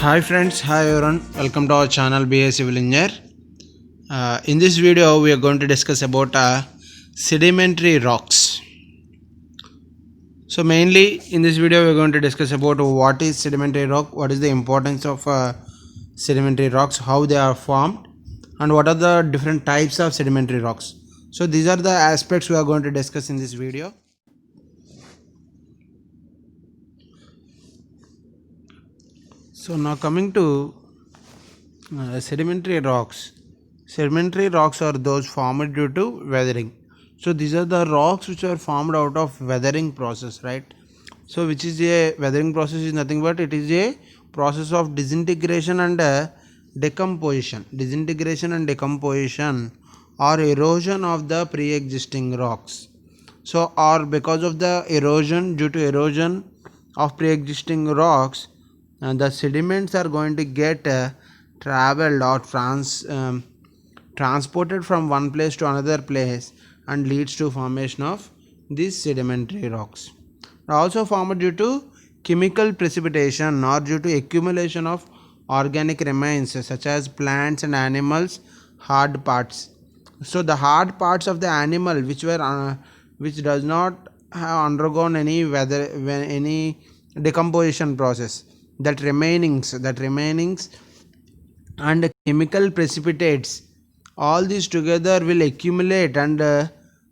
Hi friends, hi everyone. Welcome to our channel BA Civil Engineer. In this video, we are going to discuss about sedimentary rocks. So mainly in this video, we are going to discuss about what is sedimentary rock, what is the importance of sedimentary rocks, how they are formed, and what are the different types of sedimentary rocks. So these are the aspects we are going to discuss in this video. So now coming to sedimentary rocks. Sedimentary rocks are those formed due to weathering. So these are the rocks which are formed out of weathering process, right? So which is a weathering process is nothing but it is a process of disintegration and decomposition. Disintegration and decomposition or erosion of the pre-existing rocks. So or because of the erosion, due to erosion of pre-existing rocks, the sediments are going to get traveled or transported from one place to another place and leads to formation of these sedimentary rocks. Also formed due to chemical precipitation or due to accumulation of organic remains such as plants and animals hard parts. So the hard parts of the animal which does not have undergone any decomposition process, that remainings and chemical precipitates, all these together will accumulate and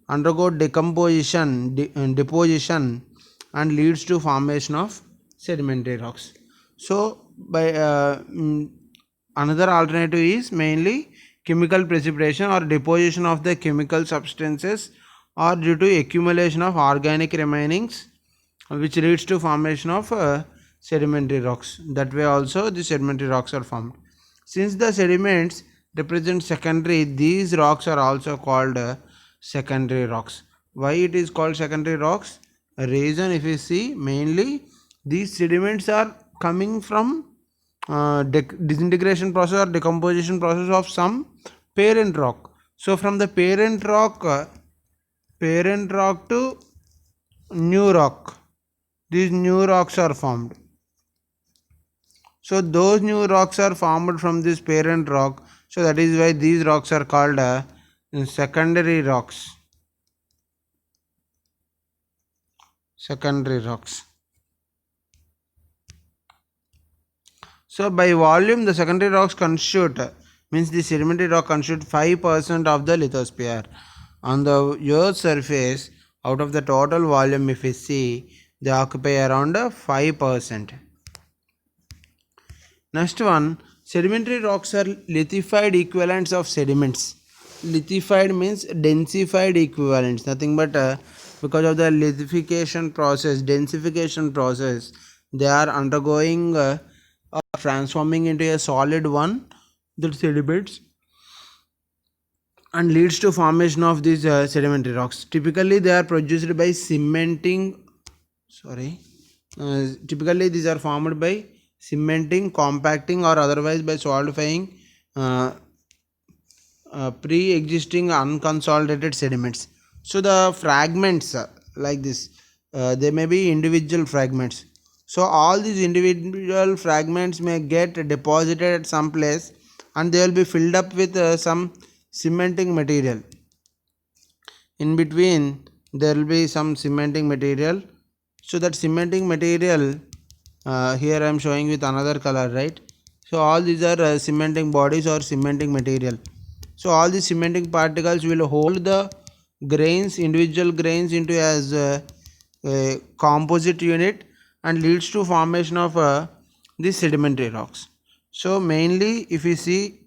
undergo deposition and leads to formation of sedimentary rocks. So by another alternative is mainly chemical precipitation or deposition of the chemical substances or due to accumulation of organic remainings which leads to formation of sedimentary rocks. That way also the sedimentary rocks are formed. Since the sediments represent secondary, these rocks are also called secondary rocks. Why it is called secondary rocks? A reason, if you see, mainly these sediments are coming from disintegration process or decomposition process of some parent rock. So from the parent rock to new rock, these new rocks are formed. So those new rocks are formed from this parent rock. So that is why these rocks are called secondary rocks. Secondary rocks. So by volume, the secondary rocks constitute, means the sedimentary rock constitute 5% of the lithosphere. On the Earth's surface, out of the total volume, if we see, they occupy around 5%. Next one, sedimentary rocks are lithified equivalents of sediments. Lithified means densified equivalents, nothing but because of the lithification process, densification process, they are undergoing or transforming into a solid one, the sediments, and leads to formation of these sedimentary rocks. Typically, they are produced by cementing. Typically, these are formed by cementing, compacting, or otherwise by solidifying pre-existing unconsolidated sediments. So the fragments like this, they may be individual fragments. So all these individual fragments may get deposited at some place and they will be filled up with some cementing material. In between there will be some cementing material. So that cementing material, here I am showing with another color, right? So all these are cementing bodies or cementing material. So all these cementing particles will hold the grains, individual grains, into as a composite unit and leads to formation of these sedimentary rocks. So mainly if you see,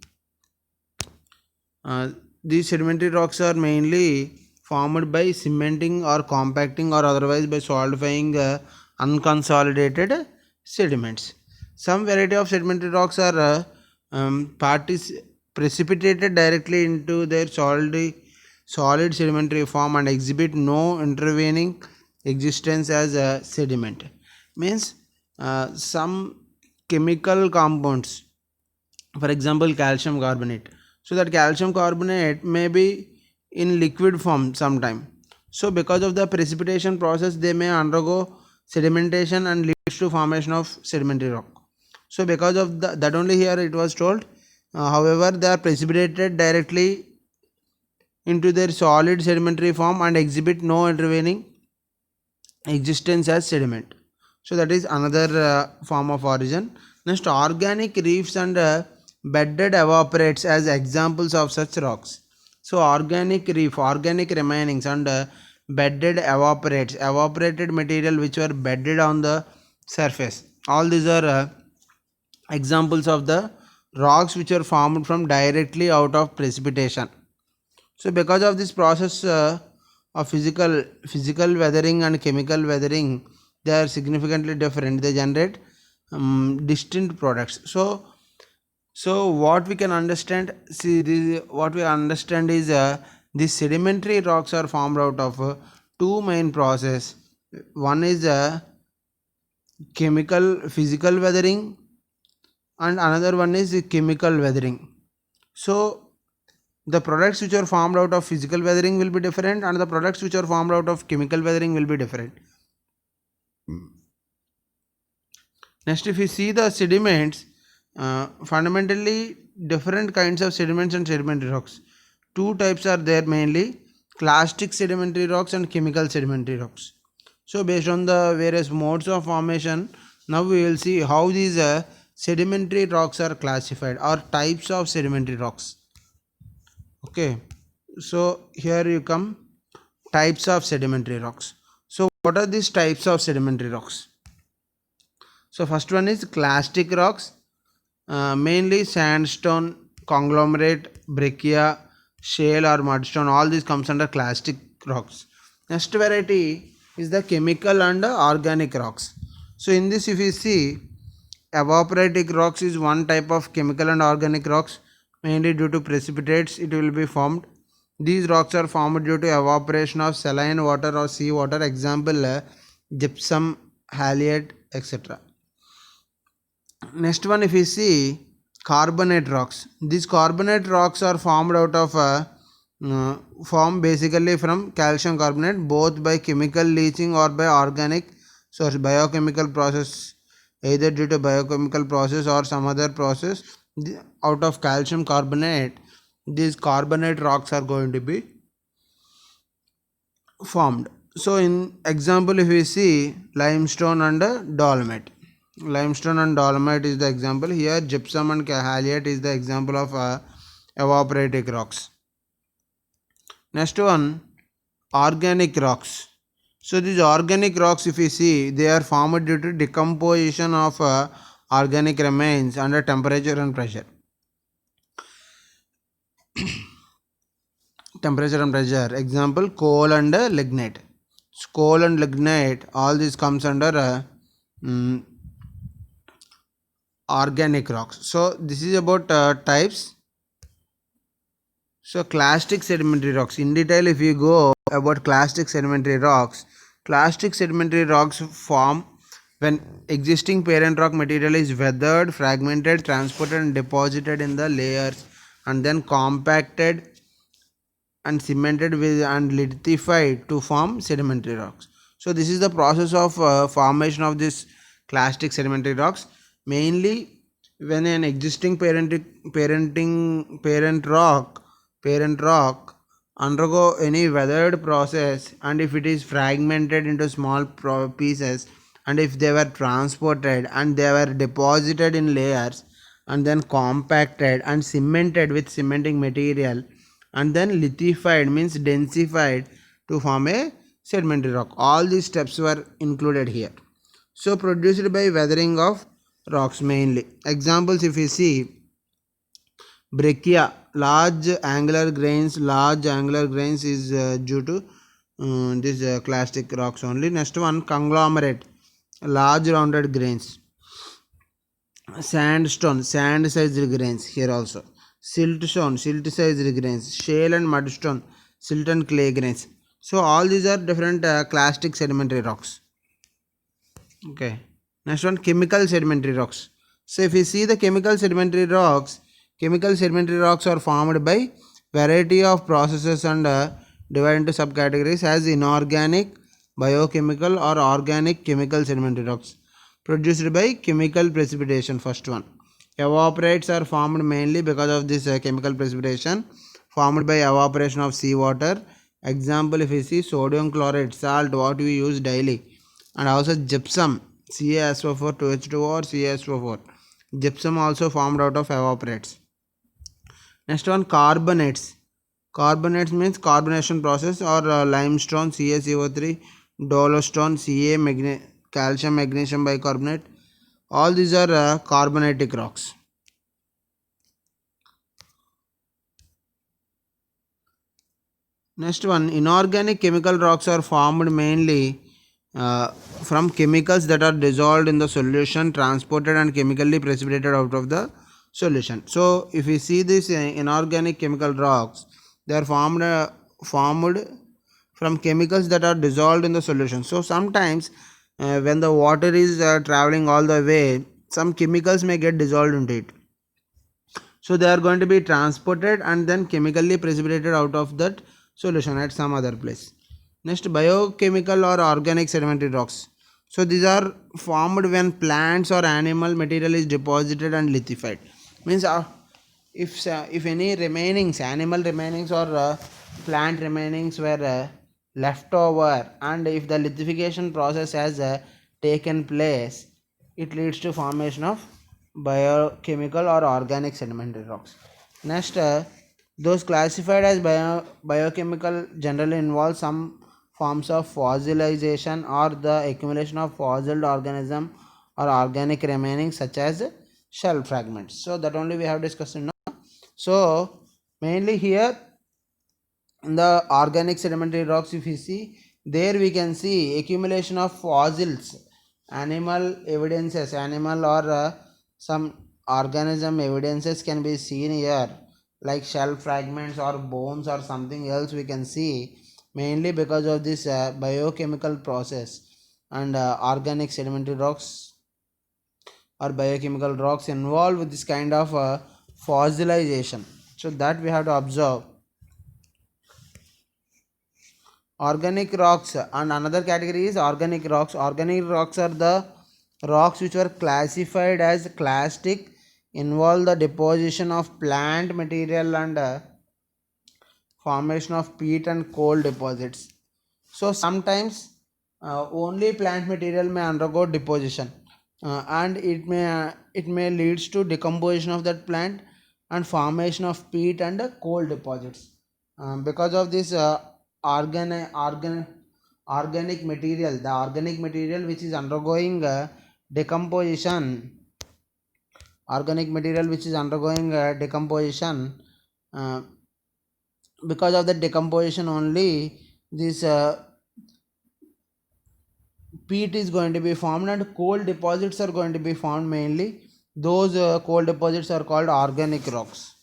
these sedimentary rocks are mainly formed by cementing or compacting or otherwise by solidifying unconsolidated sediments. Some variety of sedimentary rocks are precipitated directly into their solid sedimentary form and exhibit no intervening existence as a sediment. Means some chemical compounds, for example calcium carbonate, so that calcium carbonate may be in liquid form sometime. So because of the precipitation process they may undergo sedimentation and leads to formation of sedimentary rock. So because of that only here it was told. However, they are precipitated directly into their solid sedimentary form and exhibit no intervening existence as sediment. So that is another form of origin. Next, organic reefs and bedded evaporates as examples of such rocks. So organic reef, organic remainings and bedded evaporates, evaporated material which were bedded on the surface. All these are examples of the rocks which are formed from directly out of precipitation. So because of this process of physical weathering and chemical weathering, they are significantly different. They generate distinct products. So what we can understand, see this, what we understand is these sedimentary rocks are formed out of two main process. One is chemical physical weathering and another one is chemical weathering. So the products which are formed out of physical weathering will be different and the products which are formed out of chemical weathering will be different. Next, if we see the sediments, fundamentally different kinds of sediments and sedimentary rocks. Two types are there mainly: clastic sedimentary rocks and chemical sedimentary rocks. So based on the various modes of formation, now we will see how these sedimentary rocks are classified or types of sedimentary rocks. Okay, so here you come, types of sedimentary rocks. So what are these types of sedimentary rocks? So first one is clastic rocks, mainly sandstone, conglomerate, breccia, shale or mudstone. All these comes under clastic rocks. Next variety is the chemical and organic rocks. So in this, if you see, evaporitic rocks is one type of chemical and organic rocks. Mainly due to precipitates, it will be formed. These rocks are formed due to evaporation of saline water or sea water. Example, gypsum, halite, etc. Next one, if we see carbonate rocks, these carbonate rocks are formed out of form basically from calcium carbonate, both by chemical leaching or by organic source, biochemical process, either due to biochemical process or some other process. Out of calcium carbonate, these carbonate rocks are going to be formed. So in example, if we see limestone and dolomite, limestone and dolomite is the example. Here gypsum and halite is the example of evaporitic rocks. Next one, organic rocks. So these organic rocks, if you see, they are formed due to decomposition of organic remains under temperature and pressure. Temperature and pressure. Example, coal and lignite. So coal and lignite, all this comes under organic rocks. So this is about types. So clastic sedimentary rocks. In detail, if you go about clastic sedimentary rocks form when existing parent rock material is weathered, fragmented, transported and deposited in the layers and then compacted and cemented with and lithified to form sedimentary rocks. So this is the process of formation of this clastic sedimentary rocks. Mainly when an existing parent rock undergo any weathered process, and if it is fragmented into small pieces, and if they were transported and they were deposited in layers and then compacted and cemented with cementing material and then lithified means densified to form a sedimentary rock. All these steps were included here. So produced by weathering of rocks mainly. Examples, if you see breccia, large angular grains is due to this clastic rocks only. Next one, conglomerate, large rounded grains. Sandstone, sand sized grains here also. Siltstone, silt sized grains. Shale and mudstone, silt and clay grains. So all these are different clastic sedimentary rocks. Okay. Next one, chemical sedimentary rocks. So if you see the chemical sedimentary rocks are formed by variety of processes and divided into subcategories as inorganic, biochemical or organic chemical sedimentary rocks. produced by chemical precipitation. First one, evaporates are formed mainly because of this chemical precipitation formed by evaporation of seawater. Example, if we see sodium chloride salt, what we use daily, and also gypsum, CaSO4 2H2O or CaSO4. Gypsum also formed out of evaporates. Next one, carbonates. Carbonates means carbonation process, or limestone CaCO3, dolostone calcium magnesium bicarbonate. All these are carbonatic rocks. Next one, inorganic chemical rocks are formed mainly from chemicals that are dissolved in the solution, transported and chemically precipitated out of the solution. So, if we see these inorganic chemical rocks, they are formed from chemicals that are dissolved in the solution. So, sometimes when the water is traveling all the way, some chemicals may get dissolved into it. So they are going to be transported and then chemically precipitated out of that solution at some other place. Next, biochemical or organic sedimentary rocks. So these are formed when plants or animal material is deposited and lithified. Means if any remainings, animal remainings or plant remainings were left over, and if the lithification process has taken place, it leads to formation of biochemical or organic sedimentary rocks. Next, those classified as biochemical generally involve some forms of fossilization or the accumulation of fossil organism or organic remainings such as shell fragments. So that only we have discussed now. So mainly here in the organic sedimentary rocks, if you see, there we can see accumulation of fossils, animal evidences, animal or some organism evidences can be seen here, like shell fragments or bones or something else we can see, mainly because of this biochemical process. And organic sedimentary rocks or biochemical rocks involved with this kind of fossilization, so that we have to observe. Organic rocks, and another category is organic rocks. Organic rocks are the rocks which were classified as clastic, involve the deposition of plant material and formation of peat and coal deposits. So sometimes only plant material may undergo deposition, and it may leads to decomposition of that plant and formation of peat and coal deposits. Because of this organic material, the organic material which is undergoing decomposition, organic material which is undergoing decomposition, uh, because of the decomposition only, this peat is going to be formed and coal deposits are going to be formed. Mainly those coal deposits are called organic rocks.